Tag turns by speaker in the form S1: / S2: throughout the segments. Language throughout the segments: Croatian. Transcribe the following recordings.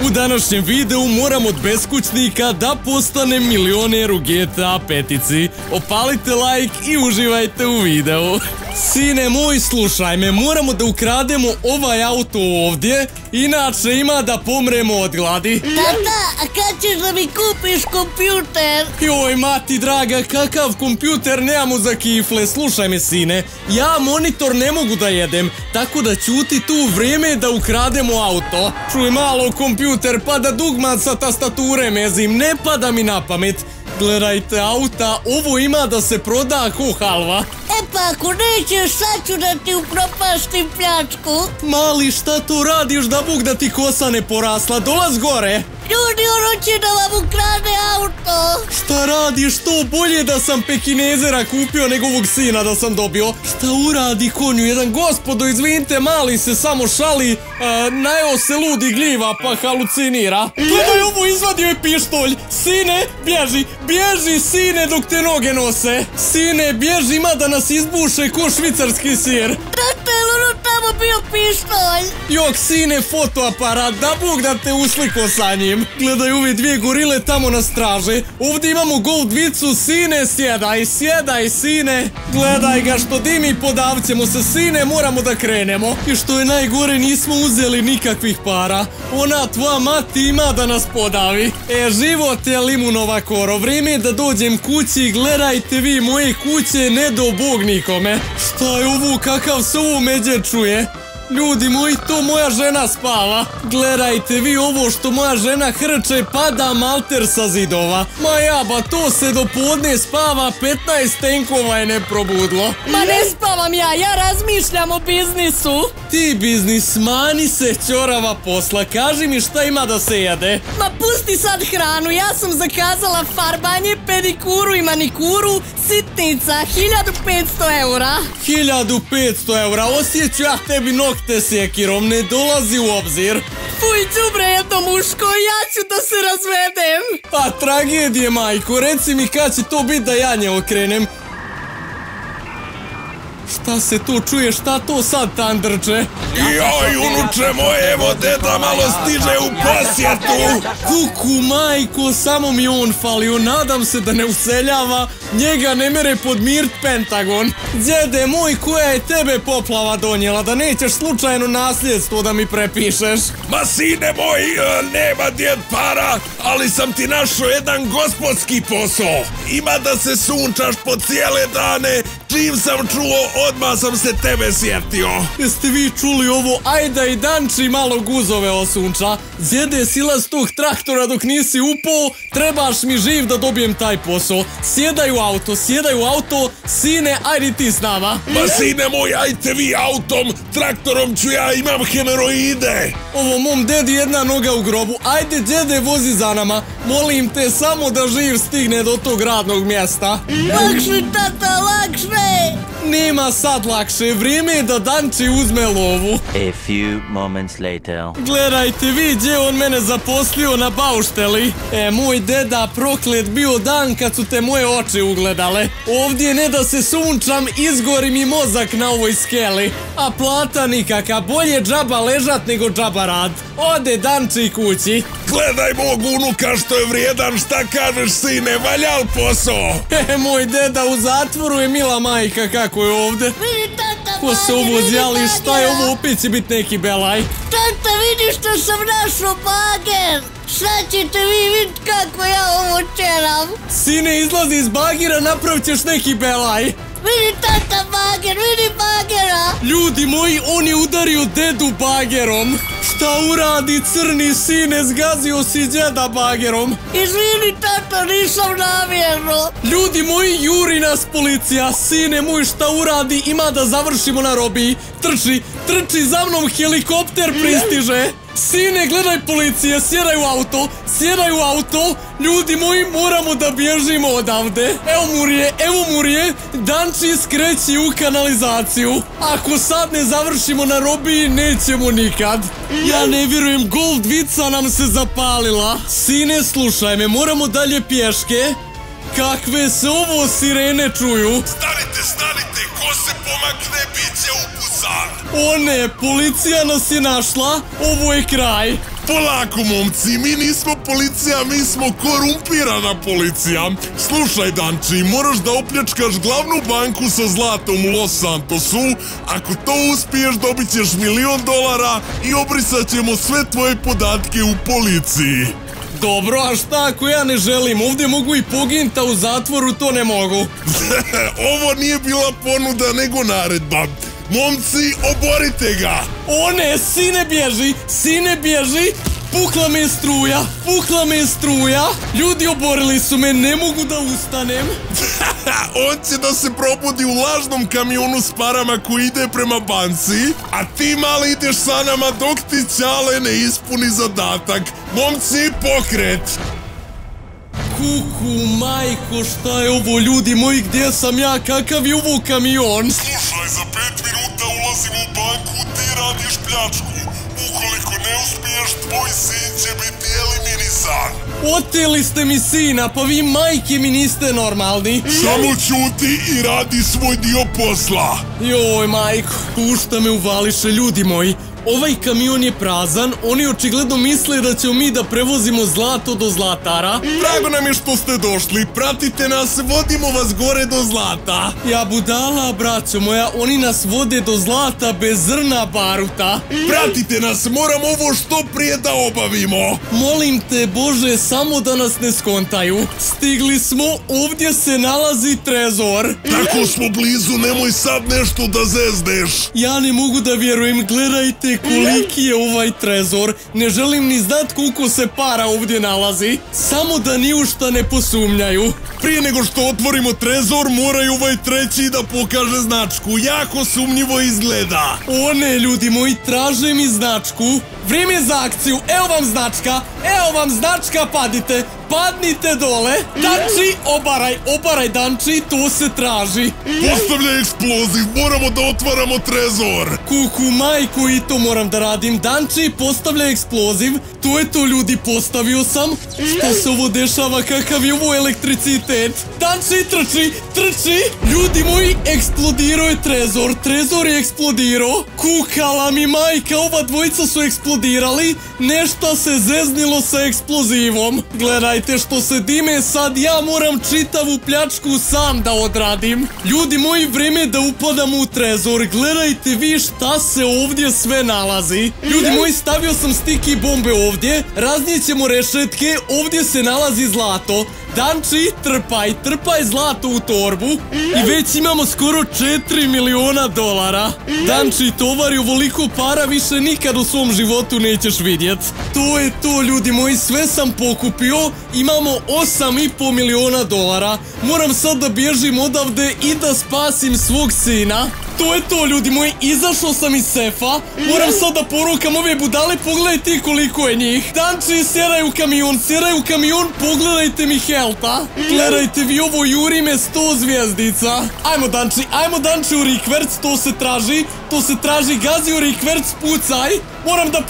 S1: U današnjem videu moram od beskućnika da postanem milioner u GTA 5. Opalite like i uživajte u videu. Sine moj, slušaj me, moramo da ukrademo ovaj auto ovdje, inače ima da pomremo od gladi.
S2: Tata, a kad ćeš da mi kupiš kompjuter?
S1: Joj, mati draga, kakav kompjuter, nemamo za kifle. Slušaj me, sine, ja monitor ne mogu da jedem, tako da ćuti tu, vrijeme da ukrademo auto. Čuj malo, kompjuter, pa da dugmat sa tastature mezim, ne pada mi na pamet. Gledajte auta, ovo ima da se proda ko halva.
S2: E pa ako nećeš, sad ću da ti upropaštim pljačku.
S1: Mali, šta to radiš da Bog da ti kosa ne porasla? Dolaz gore.
S2: Ljudi, ono će da vam ukrade auto.
S1: Šta radiš, to bolje da sam Pekinezera kupio nego ovog sina da sam dobio. Šta uradi konju jedan? Gospodo, izvinite, mali se samo šali, najeo se ludi gljiva pa halucinira. Gledaj ovo, izvadio je pištolj. Sine, bježi, bježi sine dok te noge nose. Sine, bježi, ima da nas izbuše ko švicarski sir.
S2: Tata, je ono tamo bio pištolj?
S1: Jok, sine, fotoaparat, da Bog da te usliko sa njim. Gledaj ove dvije gorile tamo na straže. Ovdje imamo gold vicu, sine, sjedaj, sjedaj, sine. Gledaj ga što dimi, podavćemo se, sine, moramo da krenemo. I što je najgore, nismo uzeli nikakvih para. Ona tvoja mati ima da nas podavi. Život je limunova koro, vrijeme je da dođem kući, gledajte vi moje kuće, ne do Bog nikome. Šta je ovo, kakav se ovo međe čuje? Ljudi moji, to moja žena spava. Gledajte vi ovo što moja žena hrče, pada malter sa zidova. Ma jaba, to se do podne spava, 15 tenkova je ne probudlo.
S2: Ma ne spavam ja razmišljam o biznisu.
S1: Ti biznis, mani se ćorava posla, kaži mi šta ima da se jede.
S2: Ma pusti sad hranu, ja sam zakazala farbanje, pedikuru i manikuru, sitnica, 1500 eura.
S1: 1500 eura, osjeću ja tebi nokte sjekirom, ne dolazi u obzir.
S2: Fuj, đubre jedno muško, ja ću da se razvedem.
S1: A tragedije, majko, reci mi kad će to biti da ja nje okrenem. Šta se tu čuje, šta to sad tandrče?
S3: Joj, unuče moje, evo deda malo stiže u posjetu.
S1: Kuku, majko, samo mi on falio, nadam se da ne useljava, njega ne mere podmirt Pentagon. Djede moj, koja je tebe poplava donijela, da nećeš slučajno nasljedstvo da mi prepišeš?
S3: Ma sine moj, nema djed para, ali sam ti našao jedan gospodski posao. Ima da se sunčaš po cijele dane, čim sam čuo, odmah sam se tebe sjetio.
S1: Jeste vi čuli ovo? Ajde i Danči malo guzove osunča. Djede, silaz tog traktora dok nisi upao, trebaš mi živ da dobijem taj posao. Sjedaj u auto, sine, ajde ti s nama.
S3: Ma sine moj, ajte vi autom, traktorom ću ja, imam hemeroide.
S1: Ovo mom dedi jedna noga u grobu, ajde djede vozi za nama. Molim te samo da živ stigne do tog radnog mjesta.
S2: Lakše, tata, lakše.
S1: Nema sad lakše, vrijeme je da Danči uzme lovu.
S4: A few moments later.
S1: Gledajte vi gdje on mene zaposlio na baušteli. Moj deda, proklet bio dan kad su te moje oči ugledale. Ovdje ne da se sunčam, izgori mi mozak na ovoj skeli. A plata nikaka, bolje džaba ležat nego džaba rad. Ode Danči kući.
S3: Gledaj mog unuka što je vrijedan, šta kažeš sine, valjal posao.
S1: Moj deda u zatvoru je mila majka, kako je ovdje.
S2: Vidi tata,
S1: Ko se ovo zjali, šta je ovo, opet će biti neki belaj.
S2: Tata, vidi što sam našao bager. Sad ćete vi vidjeti kako ja ovo čeram.
S1: Sine, izlazi iz bagira, napravit ćeš neki belaj.
S2: Vidi tata bager, vidi bagera.
S1: Ljudi moji, on je udario dedu bagerom. Šta uradi, crni sine, zgazio si djeda bagerom.
S2: Izvini tata, nisam namjerno.
S1: Ljudi moji, juri nas policija. Sine moj, šta uradi, ima da završimo na robiji. Trči za mnom, helikopter pristiže. Sine, gledaj policije, sjedaj u auto. Ljudi moji, moramo da bježimo odavde. Evo murije, Danči skreći u kanalizaciju. Ako sad ne završimo na robiji, nećemo nikad. Ja ne vjerujem, gold vica nam se zapalila. Sine, slušaj me, moramo dalje pješke. Kakve se ovo sirene čuju?
S3: Stanite, ko se pomakne, bit će upucan.
S1: O ne, policija nas je našla, ovo je kraj.
S3: Polako, momci, mi nismo policija, mi smo korumpirana policija. Slušaj, Danči, moraš da opljačkaš glavnu banku sa zlatom u Los Santosu. Ako to uspiješ, dobit ćeš $1.000.000 i obrisat ćemo sve tvoje podatke u policiji.
S1: Dobro, a šta ako ja ne želim? Ovdje mogu i poginta, u zatvoru to ne mogu.
S3: Ovo nije bila ponuda, nego naredba. Momci, oborite ga!
S1: O ne, sine bježi! Pukla me je struja! Ljudi, oborili su me, ne mogu da ustanem.
S3: On će da se probudi u lažnom kamionu s parama koji ide prema banci, a ti mali ideš sa nama dok ti Ćale ne ispuni zadatak. Momci, pokret!
S1: Kuku, majko, šta je ovo, ljudi moji, gdje sam ja, kakav je ovo kamion?
S3: Slušaj, za 5 minuta ulazimo u banku, ti radiš pljačku. Ukoliko ne uspiješ, tvoj sin će biti eliminisan.
S1: Oteli ste mi sina, pa vi majke mi niste normalni.
S3: Samo ćuti i radi svoj dio posla.
S1: Joj, majko, pušta me uvališe, ljudi moji. Ovaj kamion je prazan, oni očigledno misle da ćemo mi da prevozimo zlato do zlatara.
S3: Drago nam je što ste došli, pratite nas, vodimo vas gore do zlata.
S1: Ja budala, braćo moja, oni nas vode do zlata bez zrna baruta.
S3: Pratite nas, moramo ovo što prije da obavimo.
S1: Molim te, Bože, samo da nas ne skontaju. Stigli smo, ovdje se nalazi trezor.
S3: Tako smo blizu, nemoj sad nešto da zezneš.
S1: Ja ne mogu da vjerujem, gledajte koliki je ovaj trezor. Ne želim ni znat koliko se para ovdje nalazi. Samo da ni u šta ne posumnjaju.
S3: Prije nego što otvorimo trezor, moraju ovaj treći da pokaže značku. Jako sumnjivo izgleda.
S1: O ne, ljudi moji, traže mi značku. Vrijeme je za akciju, evo vam značka, padnite dole. Danči, obaraj Danči, to se traži.
S3: Postavljaj eksploziv, moramo da otvaramo trezor.
S1: Kuku, majku, i to moram da radim. Danči, postavljaj eksploziv. To je to, ljudi, postavio sam. Što se ovo dešava, kakav je ovo elektricitet? Danči, trči. Ljudi moji, eksplodirao je trezor je eksplodirao. Kukala mi majka, ova dvojica su eksplodirali. Nešto se zeznilo sa eksplozivom. Gledajte što se dime, sad ja moram čitavu pljačku sam da odradim. Ljudi moji, vrijeme da upadam u trezor. Gledajte vi šta se ovdje sve nalazi. Ljudi moji, stavio sam stiki bombe ovdje. Raznijećemo rešetke, ovdje se nalazi zlato. Danči, trpaj zlato u torbu. I već imamo skoro $4 miliona. Danči, tovar je ovoliko para više nikad u svom životu nećeš vidjet. To je to, ljudi moji, sve sam pokupio. Imamo $8,5 miliona. Moram sad da bježim odavde i da spasim svog sina. To je to, ljudi moji, izašao sam iz sefa. Moram sad da porukam ove budale, pogledajte koliko je njih. Danči, sjeraj u kamion, pogledajte mi helta. Gledajte vi ovo, juri me 100 zvijezdica. Ajmo Danči u rikverc, to se traži, gazi u rikverc, pucaj. Moram da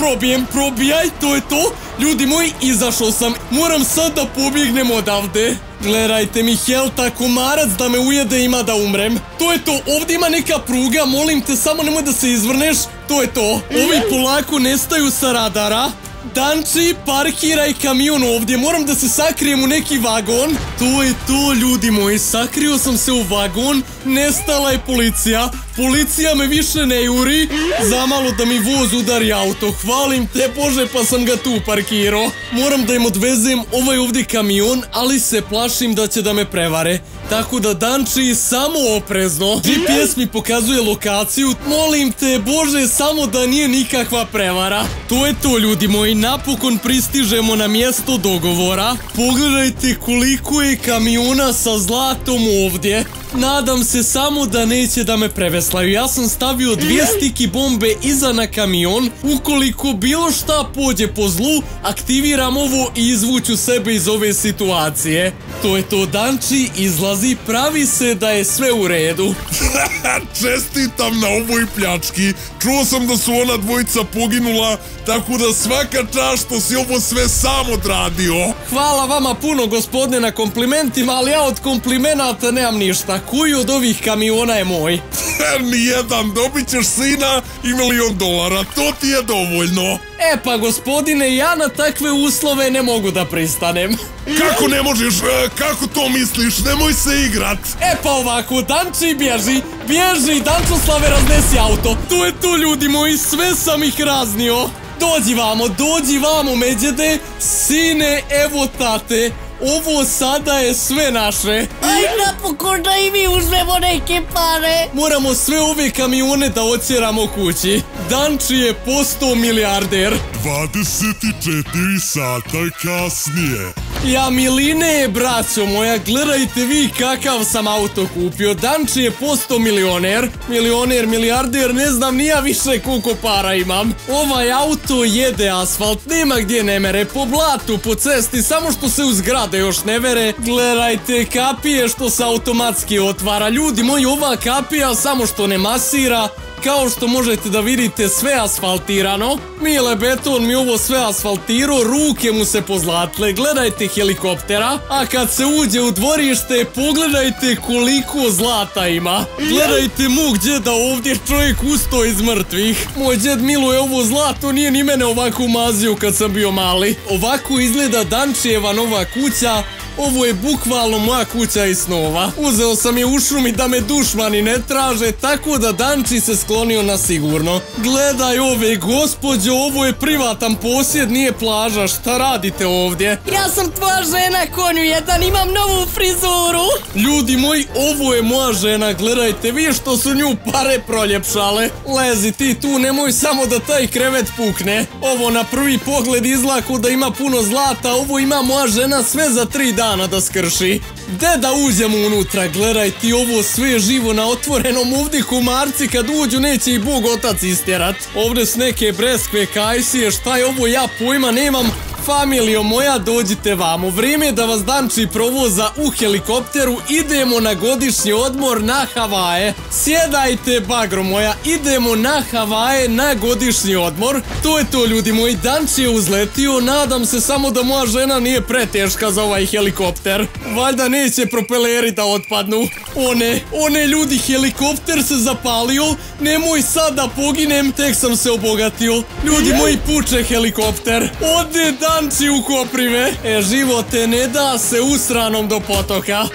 S1: probijaj, to je to. Ljudi moji, izašao sam, moram sad da pobjegnem odavde. Gledajte mi helta, komarac da me ujede, ima da umrem. To je to, ovdje ima neka pruga, molim te, samo nemoj da se izvrneš. To je to, ovi polako nestaju sa radara. Danči, parkiraj kamion ovdje, moram da se sakrijem u neki vagon. To je to, ljudi moji, sakrio sam se u vagon, nestala je policija. Policija me više ne juri, zamalo da mi voz udari auto. Hvalim te, Bože, pa sam ga tu parkirao. Moram da im odvezem ovaj ovdje kamion, ali se plašim da će da me prevare. Tako da, Danči, samo oprezno. GPS mi pokazuje lokaciju. Molim te, Bože, samo da nije nikakva prevara. To je to, ljudi moji, napokon pristižemo na mjesto dogovora. Pogledajte koliko je kamiona sa zlatom ovdje. Nadam se samo da neće da me preveslaju. Ja sam stavio 2 stiki bombe iza na kamion. Ukoliko bilo šta pođe po zlu, aktiviram ovo i izvuću sebe iz ove situacije. To je to, Danči, izlazi, pravi se da je sve u redu.
S3: Čestitam na ovoj pljački. Čuo sam da su ona dvojica poginula, tako da svaka čast što si ovo sve sam odradio.
S1: Hvala vama puno, gospodine, na komplimentima, ali ja od komplimenata nemam ništa. koji od ovih kamiona je moj?
S3: Nijedan, dobit ćeš sina i $1.000.000, to ti je dovoljno.
S1: E pa gospodine, ja na takve uslove ne mogu da pristanem.
S3: Kako ne možeš, kako to misliš, nemoj se igrat.
S1: E pa ovako, Danči bježi, Dančoslave, raznesi auto. To je to, ljudi moji, sve sam ih raznio. Dođi vamo, međede, sine, evo tate. Ovo sada je sve naše.
S2: Aj, napokon da i mi uzmemo neke pare.
S1: Moramo sve ove kamione da otjeramo kući. Danči je postao milijarder.
S3: 24 sata kasnije.
S1: Ja miline, braćo moja, gledajte vi kakav sam auto kupio. Danči je postao milioner, milijarder, ne znam ni ja više koliko para imam. Ovaj auto jede asfalt, nema gdje ne mere, po blatu, po cesti, samo što se u zgrade još ne vere. Gledajte kapije što se automatski otvara. Ljudi moji, ova kapija samo što ne masira. Kao što možete da vidite, sve asfaltirano. Mile Beton mi ovo sve asfaltirao, ruke mu se pozlatle. Gledajte helikoptera. A kad se uđe u dvorište, pogledajte koliko zlata ima. Gledajte mog djeda ovdje, čovjek ustao iz mrtvih. Moj djed miluje ovo zlato, nije ni mene ovako umazio kad sam bio mali. Ovako izgleda Dančijeva nova kuća. Ovo je bukvalno moja kuća iz snova. Uzeo sam je u šumi da me dušmani ne traže, tako da Danči se sklonio na sigurno. Gledaj ove, gospođo, ovo je privatan posjed, nije plaža, šta radite ovdje?
S2: Ja sam tvoja žena, konju jedan, imam novu frizuru.
S1: Ljudi moji, ovo je moja žena, gledajte vi što su nju pare proljepšale. Lezi ti tu, nemoj samo da taj krevet pukne. Ovo na prvi pogled izlako da ima puno zlata, ovo ima moja žena sve za 3 dana da skrši. Gde da uđemo unutra? Gledaj ti ovo sve živo na otvorenom, ovdje komarci kad uđu neće i Bog otac istjerat. Ovdje su neke breskve, kajsije, šta je ovo, ja pojma nemam. Familijo moja, dođite vamo. Vrijeme je da vas Danči provoza u helikopteru. Idemo na godišnji odmor na Havaje. Sjedajte, bagro moja, idemo na Havaje na godišnji odmor. To je to, ljudi moji, Danči je uzletio. Nadam se samo da moja žena nije preteška za ovaj helikopter. Valjda neće propeleri da otpadnu. One ljudi, helikopter se zapalio. Nemoj sad da poginem, tek sam se obogatio. Ljudi moji, puče helikopter. Ode Danči u koprive. Živote ne da se usranom do potoka.